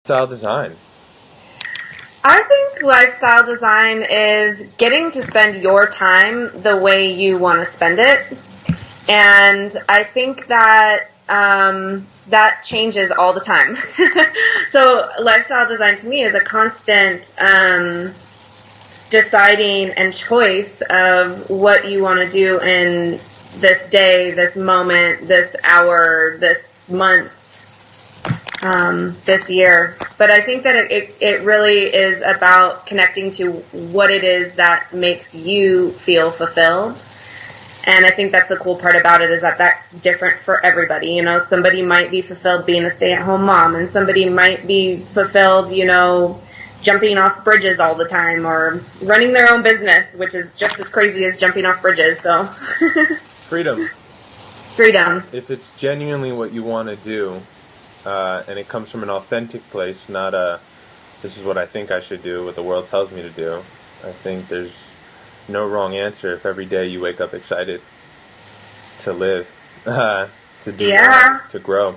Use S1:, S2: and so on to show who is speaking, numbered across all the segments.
S1: Style design.
S2: I think lifestyle design is getting to spend your time the way you want to spend it. And I think that that changes all the time. So lifestyle design to me is a constant deciding and choice of what you want to do in this day, this moment, this hour, this month, this year. But I think that it really is about connecting to what it is that makes you feel fulfilled. And I think that's the cool part about it, is that that's different for everybody. You know, somebody might be fulfilled being a stay-at-home mom, and somebody might be fulfilled, you know, jumping off bridges all the time, or running their own business, which is just as crazy as jumping off bridges. So
S1: Freedom.
S2: freedom.
S1: If it's genuinely what you want to do, and it comes from an authentic place, not a, this is what I think I should do, what the world tells me to do, I think there's no wrong answer if every day you wake up excited to live, to do more, to grow.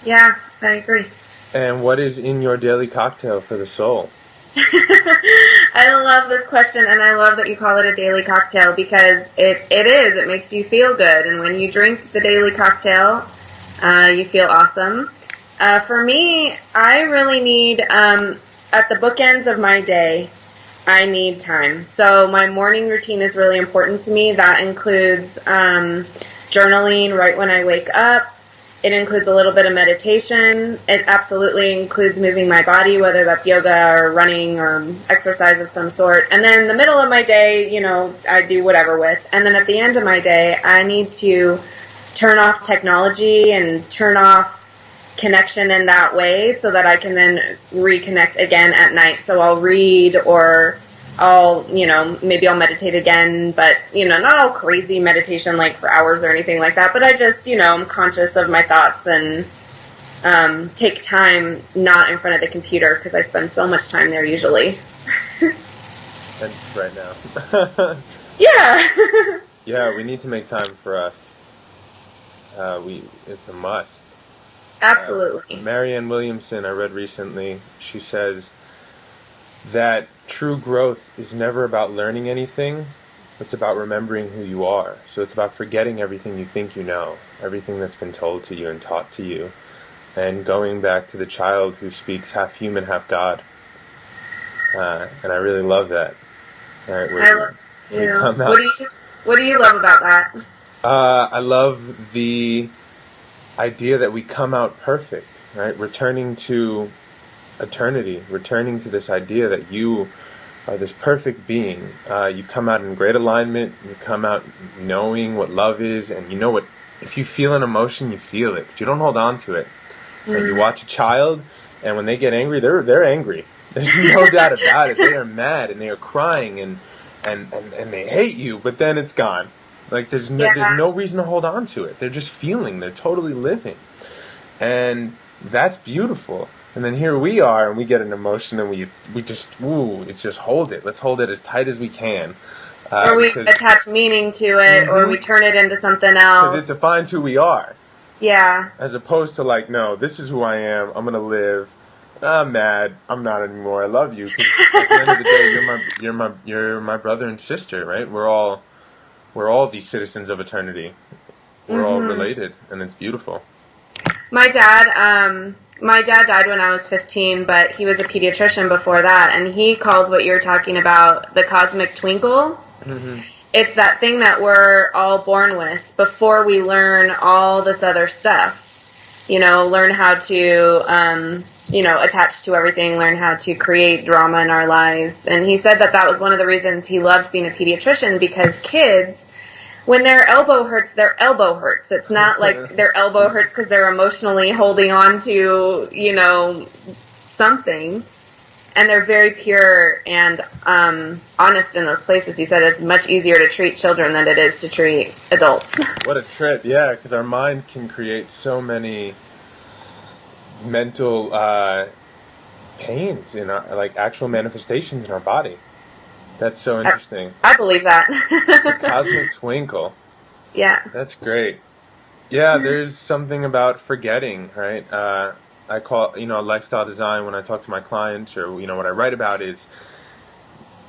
S2: Yeah, I agree.
S1: And what is in your daily cocktail for the soul?
S2: I love this question, and I love that you call it a daily cocktail, because it is. It makes you feel good, and when you drink the daily cocktail, you feel awesome. For me, I really need, at the bookends of my day, I need time. So my morning routine is really important to me. That includes journaling right when I wake up. It includes a little bit of meditation. It absolutely includes moving my body, whether that's yoga or running or exercise of some sort. And then the middle of my day, you know, I do whatever with. And then at the end of my day, I need to turn off technology and turn off connection in that way, so that I can then reconnect again at night. So I'll read, or I'll, you know, maybe I'll meditate again, but, you know, not all crazy meditation like for hours or anything like that, but I just, you know, I'm conscious of my thoughts and take time not in front of the computer, because I spend so much time there usually.
S1: And right now.
S2: Yeah.
S1: Yeah, we need to make time for us. It's a must.
S2: Absolutely.
S1: Marianne Williamson, I read recently, she says that true growth is never about learning anything. It's about remembering who you are. So it's about forgetting everything you think you know, everything that's been told to you and taught to you, and going back to the child who speaks half human, half God. And I really love that.
S2: I love you. What do you love about that?
S1: I love the idea that we come out perfect, right? Returning to eternity, returning to this idea that you are this perfect being. You come out in great alignment, you come out knowing what love is, and you know what, if you feel an emotion, you feel it, but you don't hold on to it. And you watch a child, and when they get angry, they're angry. There's no doubt about it. They are mad, and they are crying, and they hate you, but then it's gone. Like, there's no reason to hold on to it. They're just feeling. They're totally living. And that's beautiful. And then here we are, and we get an emotion, and we just, it's just hold it. Let's hold it as tight as we can.
S2: Or we attach meaning to it, or we turn it into something else.
S1: Because it defines who we are.
S2: Yeah.
S1: As opposed to, like, no, this is who I am. I'm going to live. I'm mad. I'm not anymore. I love you. Because at the end of the day, you're my brother and sister, right? We're all these citizens of eternity. We're all related, and it's beautiful.
S2: My dad died when I was 15, but he was a pediatrician before that, and he calls what you're talking about the cosmic twinkle. Mm-hmm. It's that thing that we're all born with before we learn all this other stuff. You know, learn how to, attach to everything, learn how to create drama in our lives. And he said that was one of the reasons he loved being a pediatrician, because kids, when their elbow hurts, their elbow hurts. It's not like their elbow hurts because they're emotionally holding on to, something. And they're very pure and honest in those places. He said it's much easier to treat children than it is to treat adults.
S1: What a trip, yeah, because our mind can create so many mental pains in our, like, actual manifestations in our body. That's so interesting.
S2: I believe that.
S1: The cosmic twinkle.
S2: Yeah.
S1: That's great. Yeah, there's something about forgetting, right? I call, lifestyle design when I talk to my clients, or, what I write about is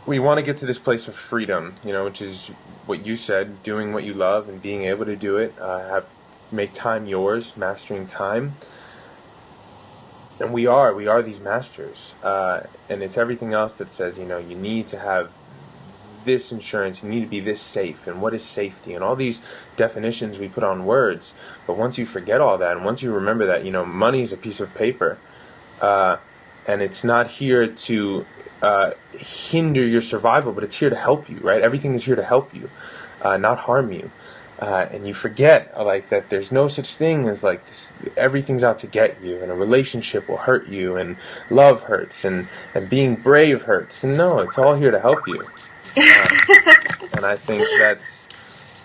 S1: we want to get to this place of freedom, which is what you said, doing what you love and being able to do it, make time yours, mastering time. And we are these masters. And it's everything else that says, you need to have this insurance, you need to be this safe, and what is safety, and all these definitions we put on words. But once you forget all that, and once you remember that, money is a piece of paper, and it's not here to hinder your survival, but it's here to help you, right? Everything is here to help you, not harm you. And you forget, that there's no such thing as, this, everything's out to get you, and a relationship will hurt you, and love hurts, and being brave hurts. And no, it's all here to help you. And I think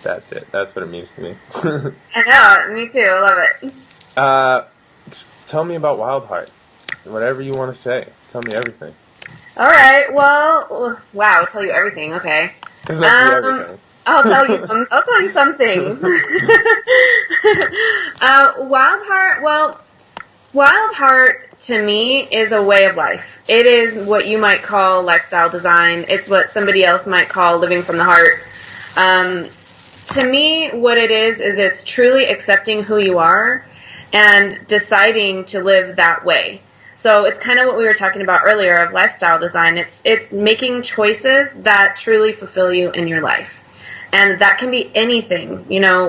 S1: that's it. That's what it means to me.
S2: I know, me too. I love it.
S1: Tell me about Wild Heart. Whatever you want to say. Tell me everything.
S2: All right. Well, wow. I'll tell you everything. Okay.
S1: It's not everything.
S2: I'll tell you some things. Wild Heart. Well, Wild Heart to me is a way of life. It is what you might call lifestyle design. It's what somebody else might call living from the heart. To me, what it is it's truly accepting who you are and deciding to live that way. So it's kind of what we were talking about earlier of lifestyle design. It's making choices that truly fulfill you in your life. And that can be anything.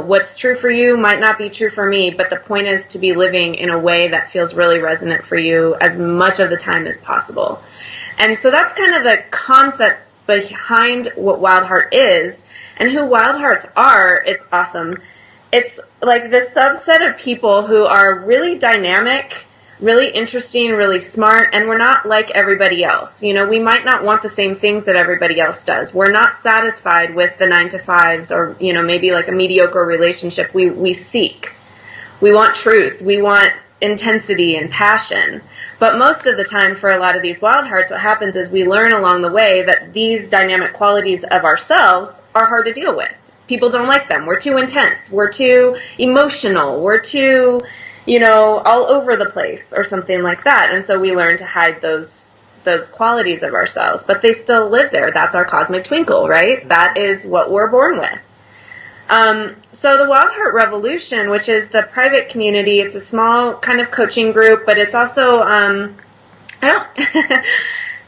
S2: What's true for you might not be true for me, but the point is to be living in a way that feels really resonant for you as much of the time as possible. And so that's kind of the concept behind what Wild Heart is. And who Wild Hearts are, it's awesome. It's like the subset of people who are really dynamic, really interesting, really smart, and we're not like everybody else. We might not want the same things that everybody else does. We're not satisfied with the 9-to-5s or, maybe like a mediocre relationship. We seek. We want truth. We want intensity and passion. But most of the time for a lot of these Wild Hearts, what happens is we learn along the way that these dynamic qualities of ourselves are hard to deal with. People don't like them. We're too intense. We're too emotional. We're too all over the place or something like that. And so we learn to hide those qualities of ourselves, but they still live there. That's our cosmic twinkle, right? That is what we're born with. So the Wild Heart Revolution, which is the private community, it's a small kind of coaching group, but it's also,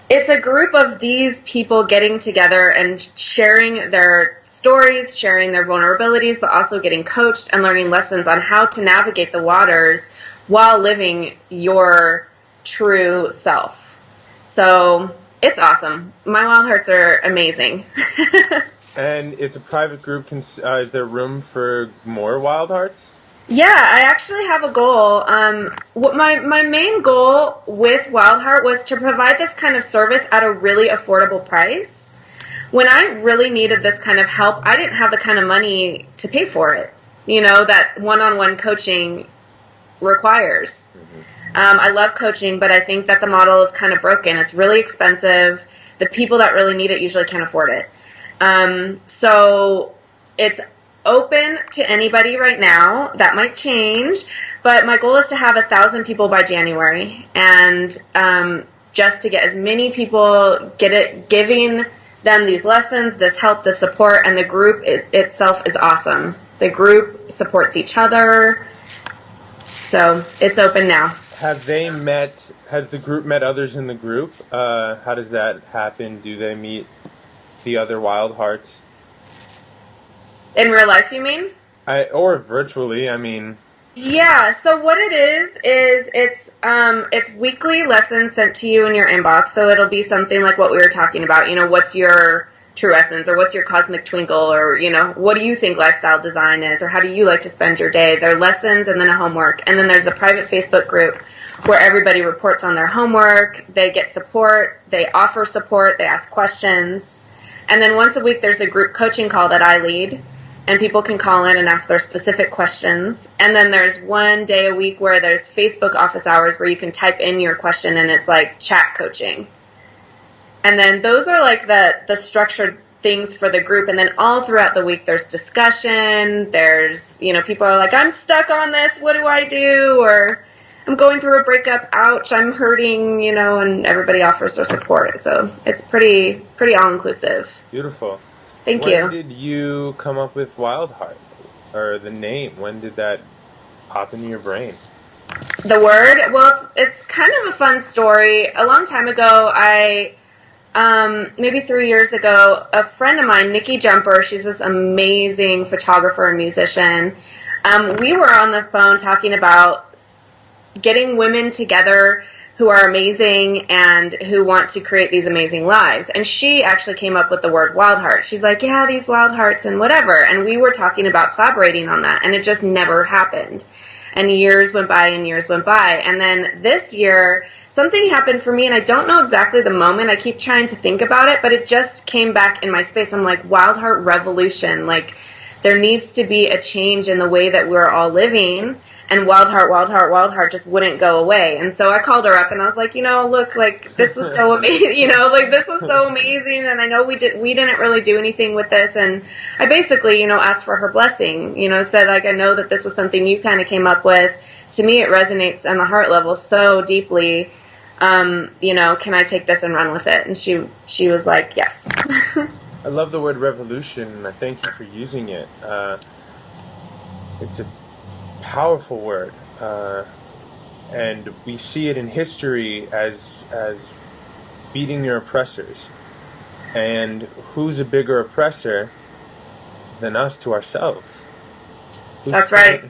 S2: it's a group of these people getting together and sharing their stories, sharing their vulnerabilities, but also getting coached and learning lessons on how to navigate the waters while living your true self. So it's awesome. My Wild Hearts are amazing.
S1: And it's a private group. Is there room for more Wild Hearts?
S2: Yeah, I actually have a goal. What my main goal with Wild Heart was to provide this kind of service at a really affordable price. When I really needed this kind of help, I didn't have the kind of money to pay for it, that one-on-one coaching requires. Mm-hmm. I love coaching, but I think that the model is kind of broken. It's really expensive. The people that really need it usually can't afford it. So it's open to anybody right now. That might change, but my goal is to have 1,000 people by January, and just to get as many people giving them these lessons, this help, this support, and the group itself is awesome. The group supports each other, so it's open now.
S1: Has the group met others in the group? How does that happen? Do they meet the other Wild Hearts?
S2: In real life, you mean?
S1: Or virtually, I mean.
S2: Yeah, so what it is it's weekly lessons sent to you in your inbox. So it'll be something like what we were talking about, what's your true essence, or what's your cosmic twinkle, or, what do you think lifestyle design is, or how do you like to spend your day? There are lessons and then a homework. And then there's a private Facebook group where everybody reports on their homework, they get support, they offer support, they ask questions. And then once a week there's a group coaching call that I lead, and people can call in and ask their specific questions. And then there's one day a week where there's Facebook office hours where you can type in your question, and it's like chat coaching. And then those are like the structured things for the group. And then all throughout the week there's discussion. There's, people are like, I'm stuck on this. What do I do? Or I'm going through a breakup. Ouch, I'm hurting, and everybody offers their support. So it's pretty all inclusive.
S1: Beautiful.
S2: Thank
S1: When
S2: you.
S1: did you come up with Wild Heart, or the name? When did that pop into your brain?
S2: The word? Well, it's kind of a fun story. A long time ago, maybe 3 years ago, a friend of mine, Nikki Jumper, she's this amazing photographer and musician. We were on the phone talking about getting women together who are amazing and who want to create these amazing lives. And she actually came up with the word wild heart. She's like, yeah, these wild hearts and whatever. And we were talking about collaborating on that, and it just never happened. And years went by and years went by. And then this year, something happened for me, and I don't know exactly the moment. I keep trying to think about it, but it just came back in my space. I'm like, Wild Heart Revolution. Like, there needs to be a change in the way that we're all living. And Wild Heart, Wild Heart, Wild Heart just wouldn't go away. And so I called her up and I was like, look, like, this was so amazing, like, this was so amazing. And I know we didn't really do anything with this. And I basically, asked for her blessing, said, like, I know that this was something you kind of came up with. To me, it resonates on the heart level so deeply. Can I take this and run with it? And she was like, yes.
S1: I love the word revolution, and I thank you for using it. It's a powerful word, and we see it in history as beating your oppressors. And who's a bigger oppressor than us to ourselves?
S2: That's right.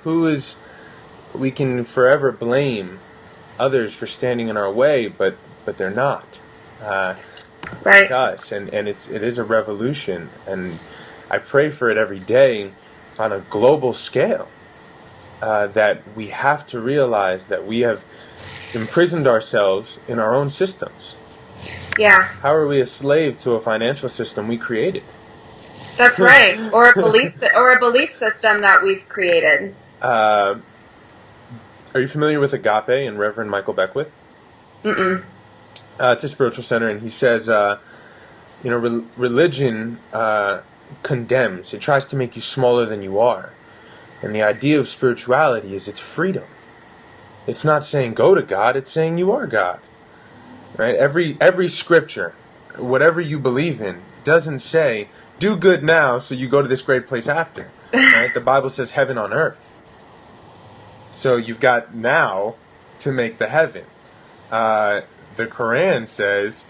S1: We can forever blame others for standing in our way, but they're not.
S2: Right.
S1: It's us, and it is a revolution, and I pray for it every day on a global scale. That we have to realize that we have imprisoned ourselves in our own systems.
S2: Yeah.
S1: How are we a slave to a financial system we created?
S2: That's right. Or a belief system that we've created.
S1: Are you familiar with Agape and Reverend Michael Beckwith?
S2: Mm-mm.
S1: It's a spiritual center, and he says, religion condemns. It tries to make you smaller than you are. And the idea of spirituality is it's freedom. It's not saying go to God, it's saying you are God. Right? Every scripture, whatever you believe in, doesn't say do good now so you go to this great place after. Right? The Bible says heaven on earth. So you've got now to make the heaven. The Quran says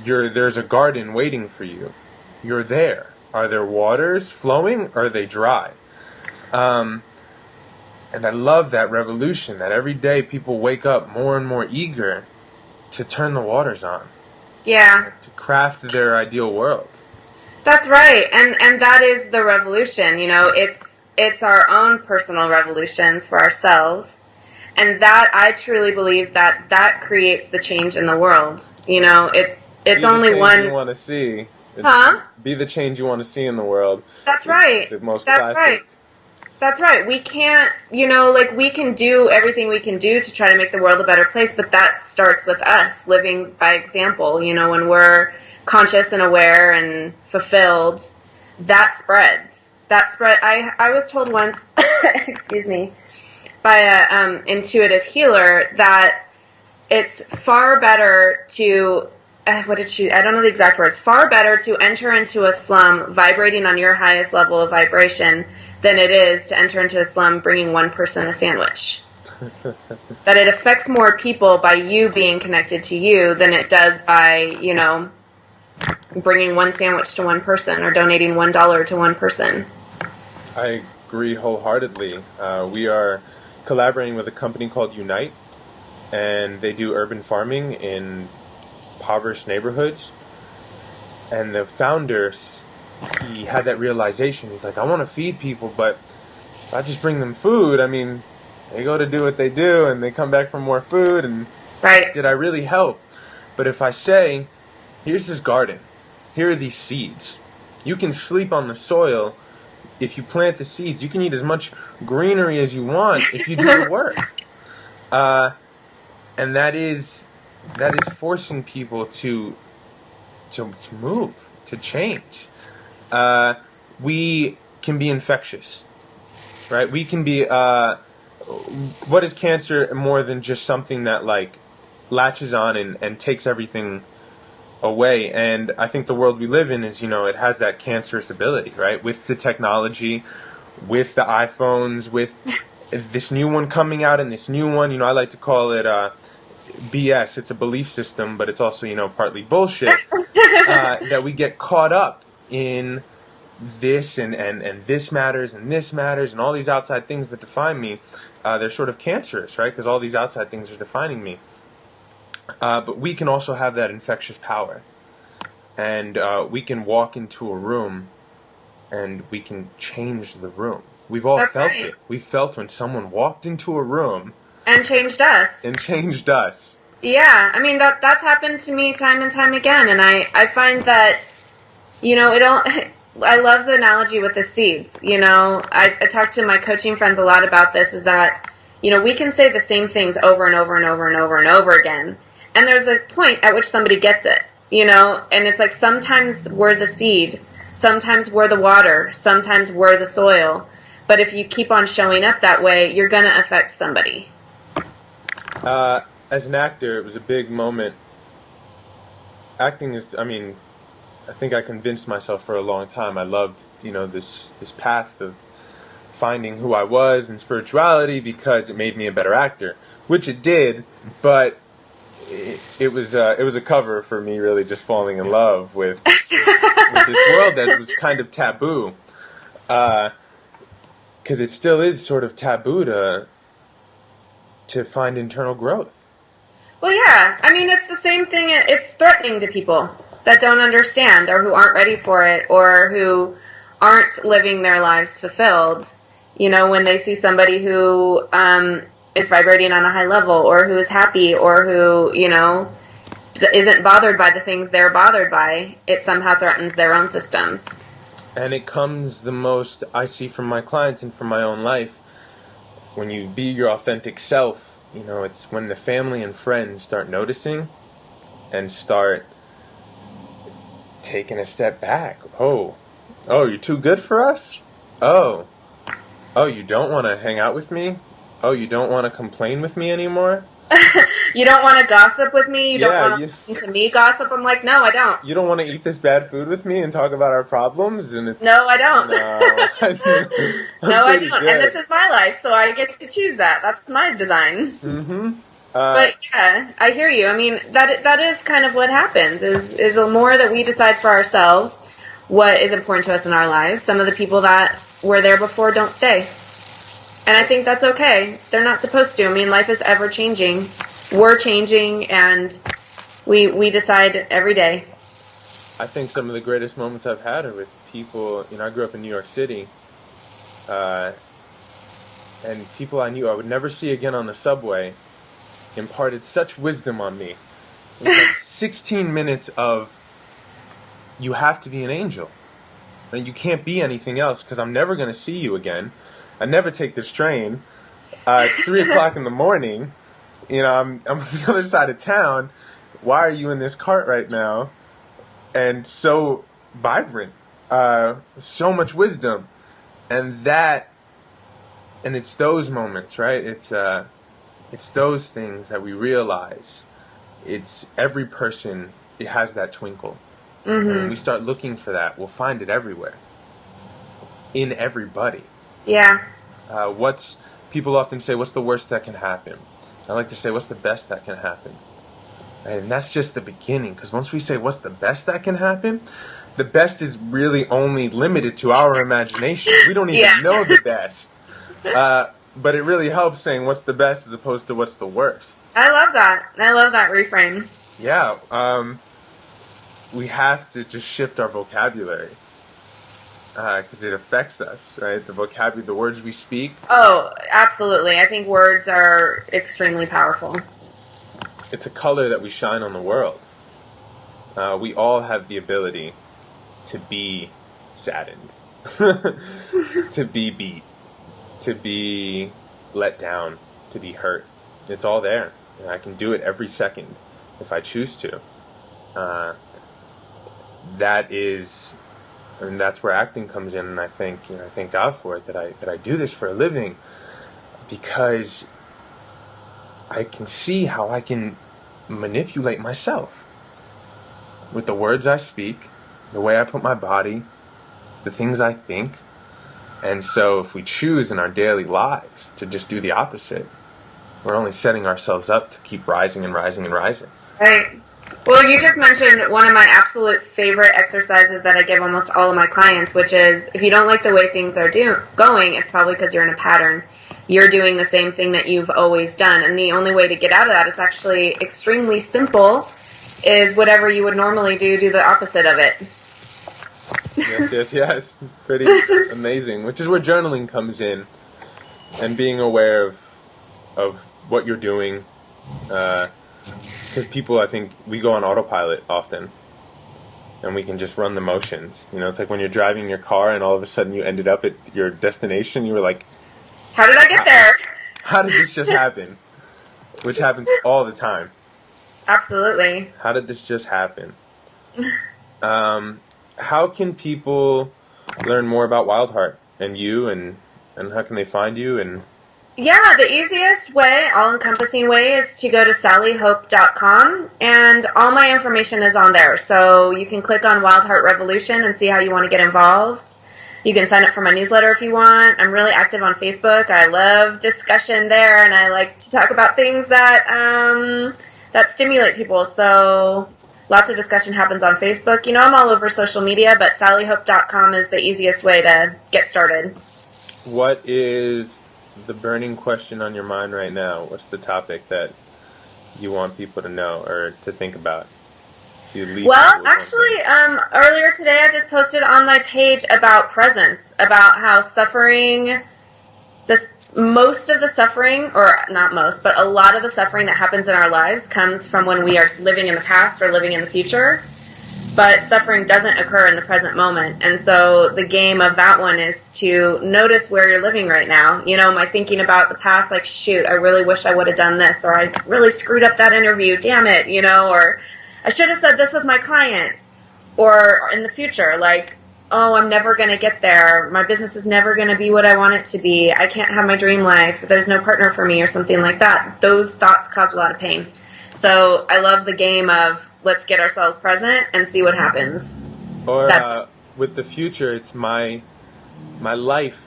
S1: there's a garden waiting for you. You're there. Are there waters flowing or are they dry? And I love that revolution, that every day people wake up more and more eager to turn the waters on.
S2: Yeah.
S1: To craft their ideal world.
S2: That's right. And that is the revolution, it's our own personal revolutions for ourselves. And that, I truly believe that creates the change in the world. It's only one
S1: you want to see. Be the change you want to see in the world.
S2: That's right.
S1: The most
S2: That's
S1: classic.
S2: right. That's right. We can't, we can do everything we can do to try to make the world a better place, but that starts with us living by example. When we're conscious and aware and fulfilled, that spreads. I was told once, excuse me, by a intuitive healer that it's far better to, I don't know the exact words, far better to enter into a slum vibrating on your highest level of vibration than it is to enter into a slum bringing one person a sandwich. That it affects more people by you being connected to you than it does by, bringing one sandwich to one person or donating $1 to one person.
S1: I agree wholeheartedly. We are collaborating with a company called Unite, and they do urban farming in impoverished neighborhoods. And the founder, he had that realization. He's like, I want to feed people, but if I just bring them food, they go to do what they do, and they come back for more food, and
S2: right.
S1: Did I really help? But if I say, here's this garden, here are these seeds, you can sleep on the soil. If you plant the seeds, you can eat as much greenery as you want if you do the work. And that is forcing people to move, to change. We can be infectious, right? We can be what is cancer more than just something that like latches on and takes everything away? And I think the world we live in is, it has that cancerous ability, right? With the technology, with the iPhones, with this new one coming out and this new one, I like to call it BS. It's a belief system, but it's also, partly bullshit. That we get caught up in this and this matters and all these outside things that define me. They're sort of cancerous, right? Because all these outside things are defining me. But we can also have that infectious power. And we can walk into a room and we can change the room. We've all felt it. We felt when someone walked into a room
S2: and changed us. Yeah, I mean that's happened to me time and time again, and I find that I love the analogy with the seeds. I talk to my coaching friends a lot about this. Is that we can say the same things over and over and over and over and over again, and there's a point at which somebody gets it. And it's like sometimes we're the seed, sometimes we're the water, sometimes we're the soil. But if you keep on showing up that way, you're going to affect somebody.
S1: As an actor, it was a big moment. Acting is, I think I convinced myself for a long time. I loved, this path of finding who I was in spirituality because it made me a better actor, which it did, but it was a cover for me really just falling in love with this world that was kind of taboo. Because it still is sort of taboo to find internal growth.
S2: Well, yeah. It's the same thing. It's threatening to people that don't understand or who aren't ready for it or who aren't living their lives fulfilled. When they see somebody who is vibrating on a high level or who is happy or who, isn't bothered by the things they're bothered by, it somehow threatens their own systems.
S1: And it comes the most I see from my clients and from my own life. When you be your authentic self, it's when the family and friends start noticing and start taking a step back. Oh, you're too good for us? Oh, you don't want to hang out with me? Oh, you don't want to complain with me anymore?
S2: You don't want to gossip with me? You don't want to listen to me gossip? I'm like, no, I don't.
S1: You don't want to eat this bad food with me and talk about our problems? And it's
S2: no, I don't.
S1: No,
S2: no, I don't. Good. And this is my life, so I get to choose that. That's my design.
S1: Mm-hmm.
S2: But yeah, I hear you. That is kind of what happens. Is the more that we decide for ourselves what is important to us in our lives, some of the people that were there before don't stay. And I think that's okay. They're not supposed to. Life is ever changing. We're changing, and we decide every day.
S1: I think some of the greatest moments I've had are with people. I grew up in New York City, and people I knew I would never see again on the subway imparted such wisdom on me. It was like 16 minutes of, you have to be an angel. And you can't be anything else because I'm never going to see you again. I never take this train. It's 3 o'clock in the morning. I'm on the other side of town. Why are you in this cart right now? And so vibrant. So much wisdom. And it's those moments, right? It's those things that we realize. It's every person, it has that twinkle. Mm-hmm. And when we start looking for that, we'll find it everywhere. In everybody.
S2: Yeah.
S1: People often say, what's the worst that can happen? I like to say, what's the best that can happen? And that's just the beginning, because once we say, what's the best that can happen, the best is really only limited to our imagination. We don't even know the best. But it really helps saying what's the best as opposed to what's the worst.
S2: I love that. I love that reframe.
S1: Yeah. We have to just shift our vocabulary. Because it affects us, right? The vocabulary, the words we speak.
S2: Oh, absolutely. I think words are extremely powerful.
S1: It's a color that we shine on the world. We all have the ability to be saddened, to be beat, to be let down, to be hurt. It's all there. And I can do it every second if I choose to. That's where acting comes in, and I thank God for it, that I do this for a living, because I can see how I can manipulate myself with the words I speak, the way I put my body, the things I think. And so if we choose in our daily lives to just do the opposite, we're only setting ourselves up to keep rising and rising and rising.
S2: Right. Well, you just mentioned one of my absolute favorite exercises that I give almost all of my clients, which is if you don't like the way things are going, it's probably because you're in a pattern. You're doing the same thing that you've always done. And the only way to get out of that, it's actually extremely simple, is whatever you would normally do the opposite of it.
S1: Yes. It's pretty amazing, which is where journaling comes in, and being aware of what you're doing. Because people, I think, we go on autopilot often, and we can just run the motions. You know, it's like when you're driving your car and all of a sudden you ended up at your destination, you were like,
S2: how did I get there?
S1: How did this just happen? Which happens all the time.
S2: Absolutely.
S1: How did this just happen? How can people learn more about Wildheart and you, and how can they find you? And
S2: yeah, the easiest way, all-encompassing way, is to go to sallyhope.com, and all my information is on there. So you can click on Wildheart Revolution and see how you want to get involved. You can sign up for my newsletter if you want. I'm really active on Facebook. I love discussion there, and I like to talk about things that that stimulate people. So lots of discussion happens on Facebook. You know, I'm all over social media, but sallyhope.com is the easiest way to get started.
S1: What is the burning question on your mind right now? What's the topic that you want people to know or to think about?
S2: Well, actually, earlier today I just posted on my page about presence, about how suffering, most of the suffering, or not most, but a lot of the suffering that happens in our lives comes from when we are living in the past or living in the future. But suffering doesn't occur in the present moment. And so the game of that one is to notice where you're living right now. You know, am I thinking about the past, like, shoot, I really wish I would have done this, or I really screwed up that interview, damn it, you know, or I should have said this with my client. Or in the future, like, oh, I'm never going to get there. My business is never going to be what I want it to be. I can't have my dream life. There's no partner for me, or something like that. Those thoughts cause a lot of pain. So I love the game of let's get ourselves present and see what happens.
S1: Or with the future, it's my life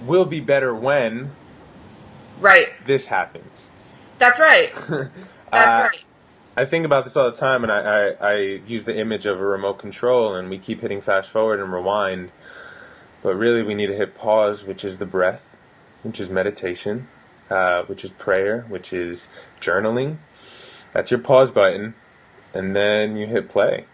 S1: will be better when this happens.
S2: That's right. That's right.
S1: I think about this all the time, and I use the image of a remote control, and we keep hitting fast forward and rewind. But really, we need to hit pause, which is the breath, which is meditation, which is prayer, which is journaling. That's your pause button, and then you hit play.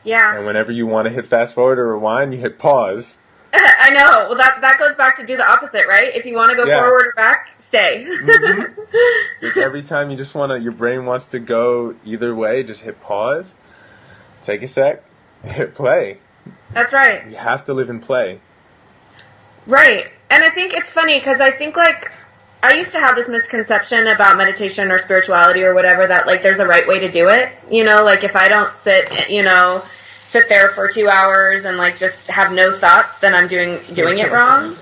S2: Yeah.
S1: And whenever you want to hit fast forward or rewind, you hit pause.
S2: I know. Well, that goes back to do the opposite, right? If you want to go forward or back, stay.
S1: Mm-hmm. Like every time you just want to, your brain wants to go either way, just hit pause, take a sec, hit play.
S2: That's right.
S1: You have to live in play.
S2: Right. And I think it's funny because I think, like, I used to have this misconception about meditation or spirituality or whatever, that, like, there's a right way to do it. You know, like, if I don't sit there for 2 hours and, like, just have no thoughts, then I'm doing it wrong.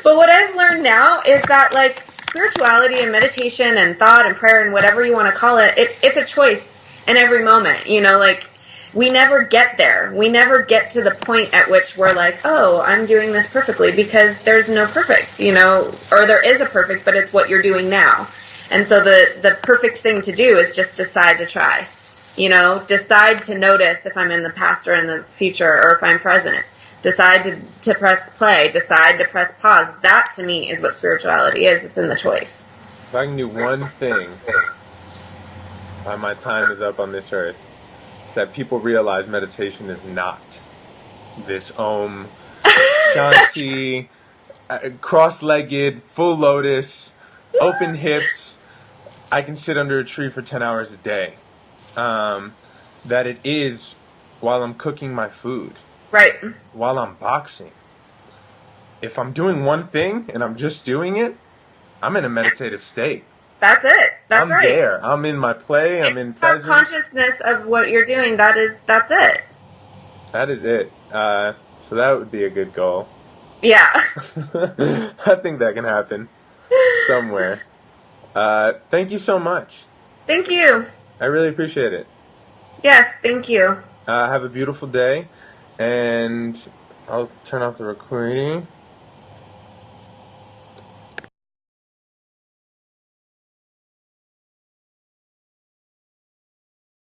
S2: But what I've learned now is that, like, spirituality and meditation and thought and prayer and whatever you want to call it, it's a choice in every moment. You know, like, we never get there. We never get to the point at which we're like, oh, I'm doing this perfectly, because there's no perfect, you know, or there is a perfect, but it's what you're doing now. And so the perfect thing to do is just decide to try. You know, decide to notice if I'm in the past or in the future, or if I'm present. Decide to press play. Decide to press pause. That, to me, is what spirituality is. It's in the choice.
S1: If I can do one thing while my time is up on this earth, it's that people realize meditation is not this Om Shanti, cross-legged, full lotus, open hips, I can sit under a tree for 10 hours a day. That it is while I'm cooking my food.
S2: Right.
S1: While I'm boxing. If I'm doing one thing and I'm just doing it, I'm in a meditative state.
S2: That's it. That's right.
S1: I'm there. I'm in my play. I'm in presence.
S2: Consciousness of what you're doing. That's it.
S1: That is it. So that would be a good goal.
S2: Yeah.
S1: I think that can happen somewhere. Thank you so much.
S2: Thank you.
S1: I really appreciate it.
S2: Yes, thank you.
S1: Have a beautiful day, and I'll turn off the recording.